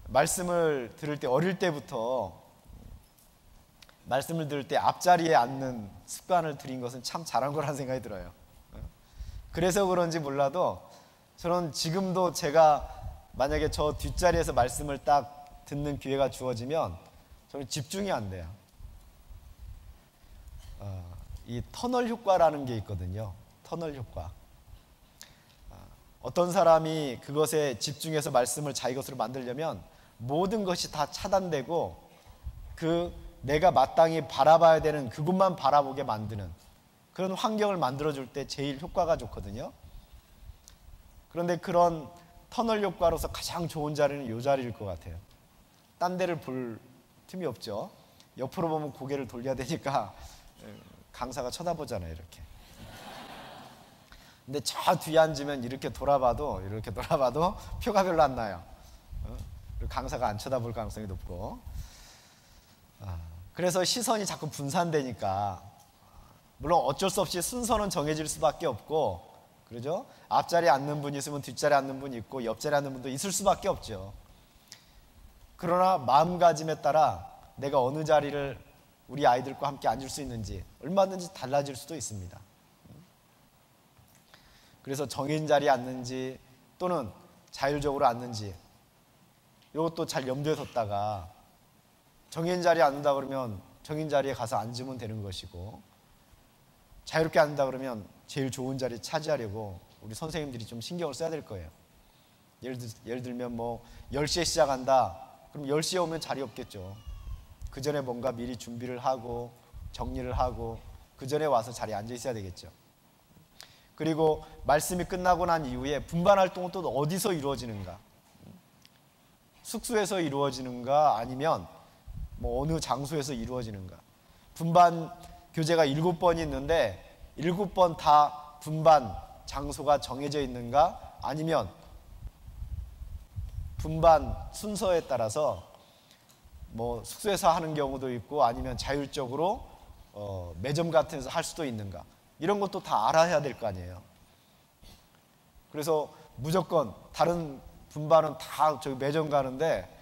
말씀을 들을 때, 어릴 때부터 말씀을 들을 때 앞자리에 앉는 습관을 들인 것은 참 잘한 거라는 생각이 들어요. 그래서 그런지 몰라도 저는 지금도 제가 만약에 저 뒷자리에서 말씀을 딱 듣는 기회가 주어지면 저는 집중이 안 돼요. 이 터널 효과라는 게 있거든요. 터널 효과. 어떤 사람이 그것에 집중해서 말씀을 자기 것으로 만들려면 모든 것이 다 차단되고 내가 마땅히 바라봐야 되는 그곳만 바라보게 만드는 그런 환경을 만들어줄 때 제일 효과가 좋거든요. 그런데 그런 터널 효과로서 가장 좋은 자리는 이 자리일 것 같아요. 딴 데를 볼 틈이 없죠. 옆으로 보면 고개를 돌려야 되니까 강사가 쳐다보잖아요, 이렇게. 근데 저 뒤에 앉으면 이렇게 돌아봐도 표가 별로 안 나요. 그리고 강사가 안 쳐다볼 가능성이 높고. 그래서 시선이 자꾸 분산되니까, 물론 어쩔 수 없이 순서는 정해질 수밖에 없고, 그러죠? 앞자리에 앉는 분이 있으면 뒷자리에 앉는 분이 있고 옆자리에 앉는 분도 있을 수밖에 없죠. 그러나 마음가짐에 따라 내가 어느 자리를 우리 아이들과 함께 앉을 수 있는지 얼마든지 달라질 수도 있습니다. 그래서 정해진 자리에 앉는지 또는 자율적으로 앉는지 이것도 잘 염두에 뒀다가 정해진 자리에 앉는다 그러면 정해진 자리에 가서 앉으면 되는 것이고, 자유롭게 앉는다 그러면 제일 좋은 자리 차지하려고 우리 선생님들이 좀 신경을 써야 될 거예요. 예를 들면 10시에 시작한다. 그럼 10시에 오면 자리 없겠죠. 그 전에 뭔가 미리 준비를 하고 정리를 하고 그 전에 와서 자리에 앉아 있어야 되겠죠. 그리고 말씀이 끝나고 난 이후에 분반 활동은 또 어디서 이루어지는가? 숙소에서 이루어지는가? 아니면 어느 장소에서 이루어지는가? 분반 교재가 7번이 있는데 7번 다 분반 장소가 정해져 있는가? 아니면 분반 순서에 따라서 숙소에서 하는 경우도 있고 아니면 자율적으로 매점 같은 데서 할 수도 있는가? 이런 것도 다 알아야 될 거 아니에요. 그래서 무조건 다른 분반은 다 저기 매점 가는데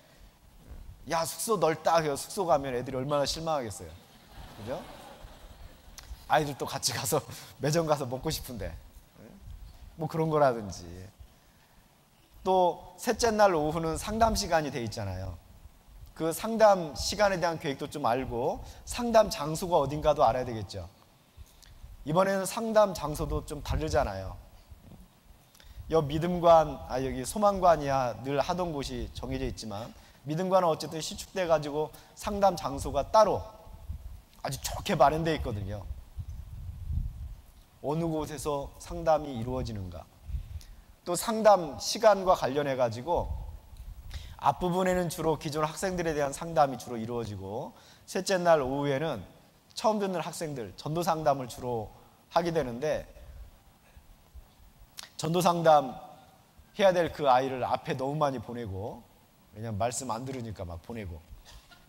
야 숙소 넓다 해서 숙소 가면 애들이 얼마나 실망하겠어요. 그죠? 아이들도 같이 가서 매점 가서 먹고 싶은데 그런 거라든지, 또 셋째 날 오후는 상담 시간이 돼 있잖아요. 그 상담 시간에 대한 계획도 좀 알고 상담 장소가 어딘가도 알아야 되겠죠. 이번에는 상담 장소도 좀 다르잖아요. 여기 소망관이야 늘 하던 곳이 정해져 있지만 믿음관은 어쨌든 시축돼 가지고 상담 장소가 따로 아주 좋게 마련되어 있거든요. 어느 곳에서 상담이 이루어지는가, 또 상담 시간과 관련해 가지고 앞부분에는 주로 기존 학생들에 대한 상담이 주로 이루어지고, 셋째 날 오후에는 처음 듣는 학생들 전도 상담을 주로 하게 되는데, 전도 상담 해야 될 그 아이를 앞에 너무 많이 보내고, 왜냐면 말씀 안 들으니까 막 보내고,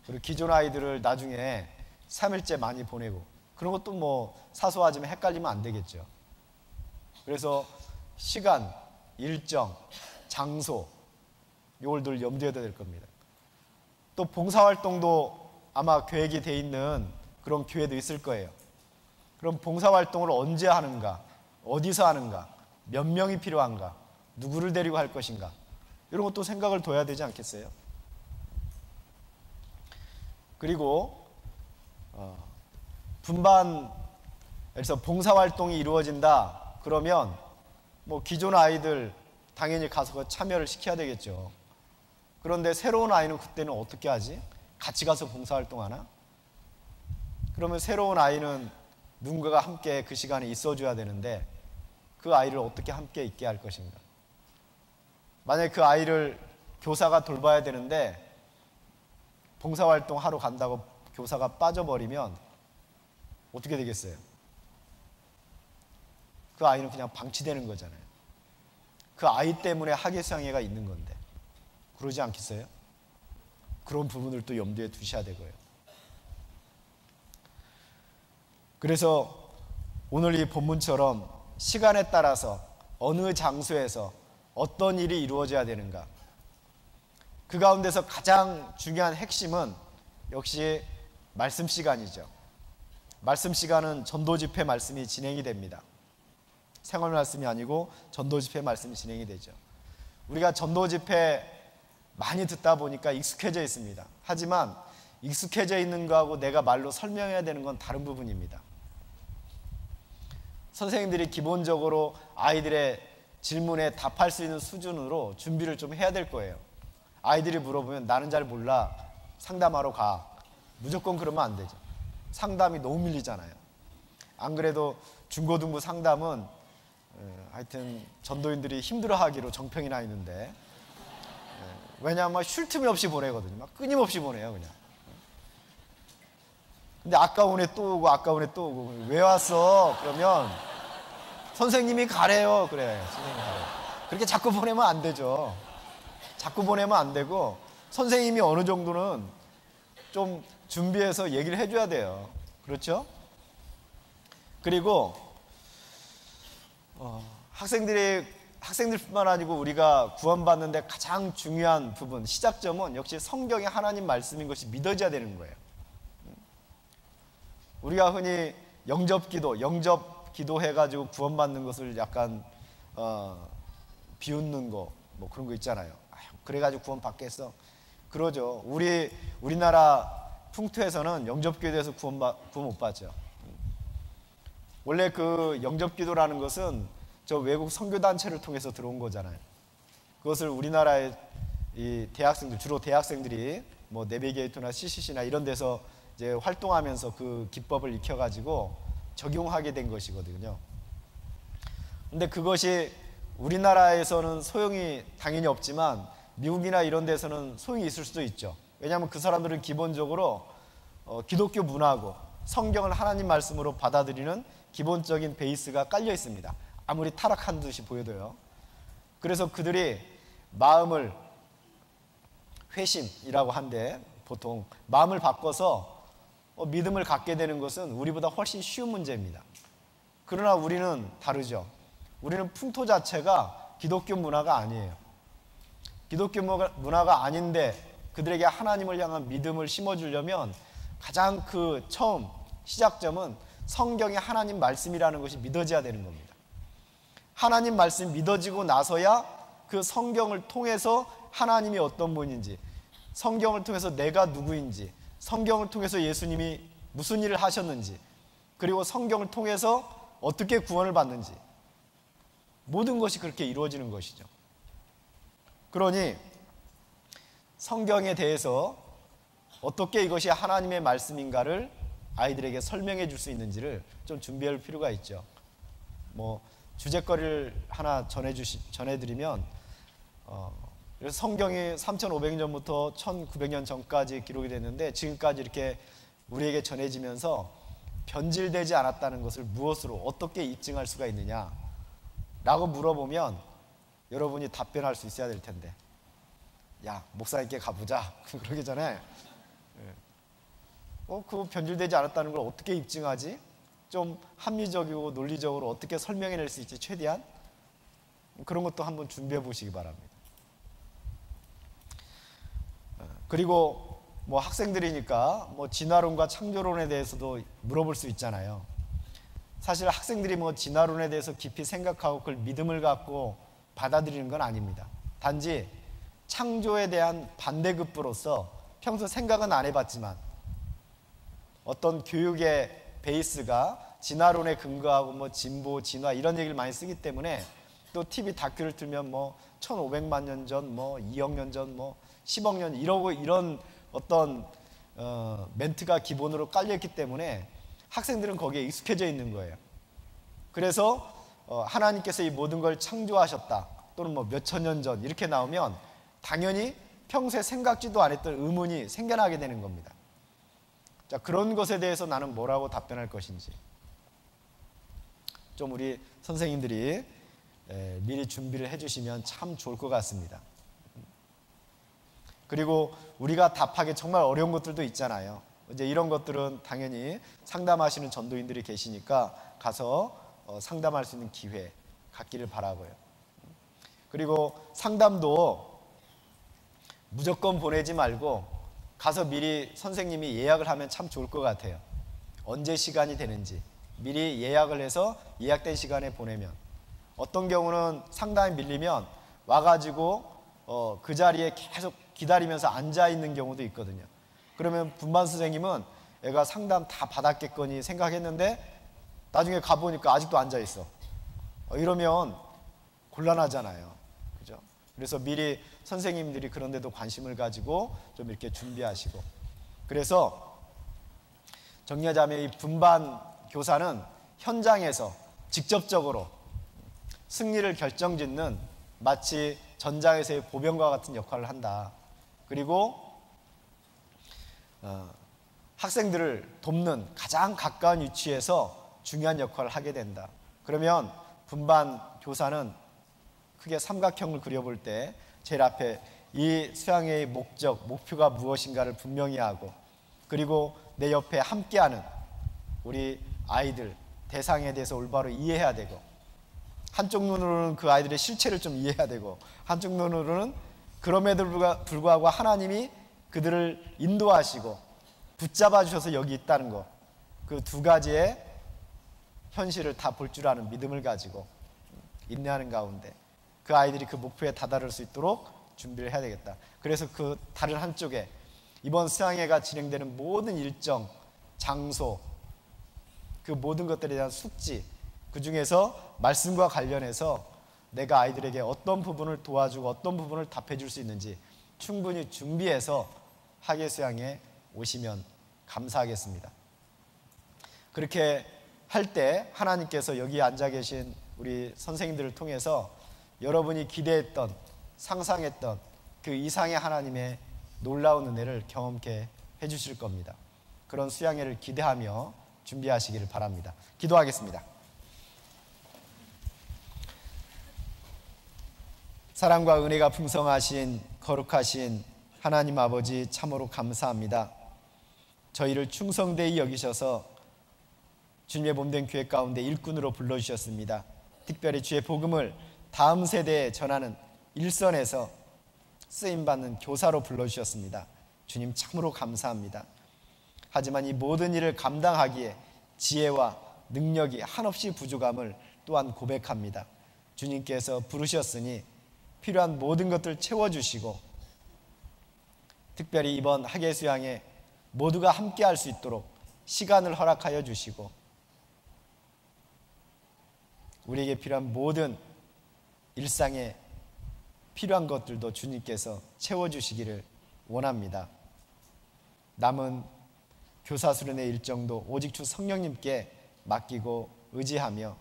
그리고 기존 아이들을 나중에 3일째 많이 보내고, 그런 것도 사소하지만 헷갈리면 안 되겠죠. 그래서 시간, 일정, 장소 이걸 늘 염두에 둬야 될 겁니다. 또 봉사활동도 아마 계획이 돼 있는 그런 교회도 있을 거예요. 그럼 봉사활동을 언제 하는가, 어디서 하는가, 몇 명이 필요한가, 누구를 데리고 할 것인가, 이런 것도 생각을 둬야 되지 않겠어요? 그리고 분반에서 봉사활동이 이루어진다 그러면 기존 아이들 당연히 가서 참여를 시켜야 되겠죠. 그런데 새로운 아이는 그때는 어떻게 하지? 같이 가서 봉사활동하나? 그러면 새로운 아이는 누군가가 함께 그 시간에 있어줘야 되는데 그 아이를 어떻게 함께 있게 할 것인가? 만약에 그 아이를 교사가 돌봐야 되는데 봉사활동 하러 간다고 교사가 빠져버리면 어떻게 되겠어요? 그 아이는 그냥 방치되는 거잖아요. 그 아이 때문에 학예수양회가 있는 건데 그러지 않겠어요? 그런 부분을 또 염두에 두셔야 되고요. 그래서 오늘 이 본문처럼 시간에 따라서 어느 장소에서 어떤 일이 이루어져야 되는가, 그 가운데서 가장 중요한 핵심은 역시 말씀 시간이죠. 말씀 시간은 전도 집회 말씀이 진행이 됩니다. 생활 말씀이 아니고 전도 집회 말씀이 진행이 되죠. 우리가 전도 집회 많이 듣다 보니까 익숙해져 있습니다. 하지만 익숙해져 있는 거하고 내가 말로 설명해야 되는 건 다른 부분입니다. 선생님들이 기본적으로 아이들의 질문에 답할 수 있는 수준으로 준비를 좀 해야 될 거예요. 아이들이 물어보면 나는 잘 몰라, 상담하러 가. 무조건 그러면 안 되죠. 상담이 너무 밀리잖아요. 안 그래도 중고등부 상담은 하여튼 전도인들이 힘들어하기로 정평이 나 있는데, 왜냐하면 쉴 틈이 없이 보내거든요. 막 끊임없이 보내요 그냥. 근데 아까운 애 또 오고 아까운 애 또 오고, 왜 왔어? 그러면 선생님이 가래요. 그래, 선생님이 가래요. 그렇게 자꾸 보내면 안 되죠. 자꾸 보내면 안 되고, 선생님이 어느 정도는 좀 준비해서 얘기를 해줘야 돼요. 그렇죠? 그리고 학생들뿐만 아니고 우리가 구원받는데 가장 중요한 부분, 시작점은 역시 성경의 하나님 말씀인 것이 믿어져야 되는 거예요. 우리가 흔히 영접 기도 해가지고 구원받는 것을 약간 비웃는 거, 뭐 그런 거 있잖아요. 그래가지고 구원 받겠어? 그러죠. 우리나라 풍토에서는 영접기도에서 구원 못 받죠. 원래 그 영접기도라는 것은 저 외국 선교단체를 통해서 들어온 거잖아요. 그것을 우리나라의 이 대학생들, 주로 대학생들이 뭐 내비게이터나 CCC나 이런 데서 이제 활동하면서 그 기법을 익혀가지고 적용하게 된 것이거든요. 근데 그것이 우리나라에서는 소용이 당연히 없지만 미국이나 이런 데서는 소용이 있을 수도 있죠. 왜냐하면 그 사람들은 기본적으로 기독교 문화고 성경을 하나님 말씀으로 받아들이는 기본적인 베이스가 깔려 있습니다. 아무리 타락한 듯이 보여도요. 그래서 그들이 마음을, 회심이라고 한데 보통 마음을 바꿔서 믿음을 갖게 되는 것은 우리보다 훨씬 쉬운 문제입니다. 그러나 우리는 다르죠. 우리는 풍토 자체가 기독교 문화가 아니에요. 기독교 문화가 아닌데 그들에게 하나님을 향한 믿음을 심어주려면 가장 그 처음 시작점은 성경의 하나님 말씀이라는 것이 믿어져야 되는 겁니다. 하나님 말씀이 믿어지고 나서야 그 성경을 통해서 하나님이 어떤 분인지, 성경을 통해서 내가 누구인지, 성경을 통해서 예수님이 무슨 일을 하셨는지, 그리고 성경을 통해서 어떻게 구원을 받는지, 모든 것이 그렇게 이루어지는 것이죠. 그러니 성경에 대해서 어떻게 이것이 하나님의 말씀인가를 아이들에게 설명해 줄 수 있는지를 좀 준비할 필요가 있죠. 뭐 주제거리를 하나 전해드리면 성경이 3500년부터 1900년 전까지 기록이 됐는데 지금까지 이렇게 우리에게 전해지면서 변질되지 않았다는 것을 무엇으로 어떻게 입증할 수가 있느냐 라고 물어보면 여러분이 답변할 수 있어야 될 텐데, 야, 목사님께 가보자 그러기 전에 그 변질되지 않았다는 걸 어떻게 입증하지? 좀 합리적이고 논리적으로 어떻게 설명해낼 수 있지? 최대한 그런 것도 한번 준비해 보시기 바랍니다. 그리고 뭐 학생들이니까 뭐 진화론과 창조론에 대해서도 물어볼 수 있잖아요. 사실 학생들이 뭐 진화론에 대해서 깊이 생각하고 그걸 믿음을 갖고 받아들이는 건 아닙니다. 단지 창조에 대한 반대급부로서 평소 생각은 안 해봤지만 어떤 교육의 베이스가 진화론에 근거하고 뭐 진보, 진화 이런 얘기를 많이 쓰기 때문에 또 TV 다큐를 틀면 뭐 1500만 년 전, 뭐 2억 년 전, 뭐 10억 년 이러고 이런 어떤 멘트가 기본으로 깔려있기 때문에 학생들은 거기에 익숙해져 있는 거예요. 그래서 하나님께서 이 모든 걸 창조하셨다 또는 뭐 몇천 년 전 이렇게 나오면 당연히 평소에 생각지도 않았던 의문이 생겨나게 되는 겁니다. 자, 그런 것에 대해서 나는 뭐라고 답변할 것인지 좀 우리 선생님들이 미리 준비를 해주시면 참 좋을 것 같습니다. 그리고 우리가 답하기 정말 어려운 것들도 있잖아요. 이제 이런 것들은 당연히 상담하시는 전도인들이 계시니까 가서 상담할 수 있는 기회 갖기를 바라고요. 그리고 상담도 무조건 보내지 말고 가서 미리 선생님이 예약을 하면 참 좋을 것 같아요. 언제 시간이 되는지 미리 예약을 해서 예약된 시간에 보내면, 어떤 경우는 상담이 밀리면 와가지고 그 자리에 계속 기다리면서 앉아있는 경우도 있거든요. 그러면 분반 선생님은 애가 상담 다 받았겠거니 생각했는데 나중에 가보니까 아직도 앉아있어. 이러면 곤란하잖아요. 그죠? 그래서 미리 선생님들이 그런 데도 관심을 가지고 좀 이렇게 준비하시고, 그래서 정리하자면 이 분반 교사는 현장에서 직접적으로 승리를 결정짓는 마치 전장에서의 보병과 같은 역할을 한다. 그리고 학생들을 돕는 가장 가까운 위치에서 중요한 역할을 하게 된다. 그러면 분반 교사는 크게 삼각형을 그려볼 때 제일 앞에 이 수양회의 목적, 목표가 무엇인가를 분명히 하고, 그리고 내 옆에 함께하는 우리 아이들, 대상에 대해서 올바로 이해해야 되고, 한쪽 눈으로는 그 아이들의 실체를 좀 이해해야 되고, 한쪽 눈으로는 그럼에도 불구하고 하나님이 그들을 인도하시고 붙잡아 주셔서 여기 있다는 것, 그 두 가지의 현실을 다 볼 줄 아는 믿음을 가지고 인내하는 가운데 그 아이들이 그 목표에 다다를 수 있도록 준비를 해야 되겠다. 그래서 그 다른 한쪽에 이번 수양회가 진행되는 모든 일정, 장소, 그 모든 것들에 대한 숙지, 그 중에서 말씀과 관련해서 내가 아이들에게 어떤 부분을 도와주고 어떤 부분을 답해 줄 수 있는지 충분히 준비해서 학예 수양에 오시면 감사하겠습니다. 그렇게 할 때 하나님께서 여기 앉아 계신 우리 선생님들을 통해서 여러분이 기대했던, 상상했던 그 이상의 하나님의 놀라운 은혜를 경험케 해주실 겁니다. 그런 수양회를 기대하며 준비하시기를 바랍니다. 기도하겠습니다. 사랑과 은혜가 풍성하신 거룩하신 하나님 아버지, 참으로 감사합니다. 저희를 충성되이 여기셔서 주님의 몸된 교회 가운데 일꾼으로 불러주셨습니다. 특별히 주의 복음을 다음 세대에 전하는 일선에서 쓰임받는 교사로 불러주셨습니다. 주님 참으로 감사합니다. 하지만 이 모든 일을 감당하기에 지혜와 능력이 한없이 부족함을 또한 고백합니다. 주님께서 부르셨으니 필요한 모든 것들 채워주시고, 특별히 이번 학예 수양에 모두가 함께 할 수 있도록 시간을 허락하여 주시고, 우리에게 필요한 모든 일상에 필요한 것들도 주님께서 채워주시기를 원합니다. 남은 교사 수련의 일정도 오직 주 성령님께 맡기고 의지하며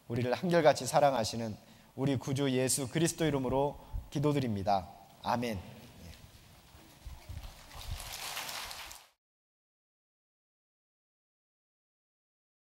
우리를 한결같이 사랑하시는 우리 구주 예수 그리스도 이름으로 기도드립니다. 아멘.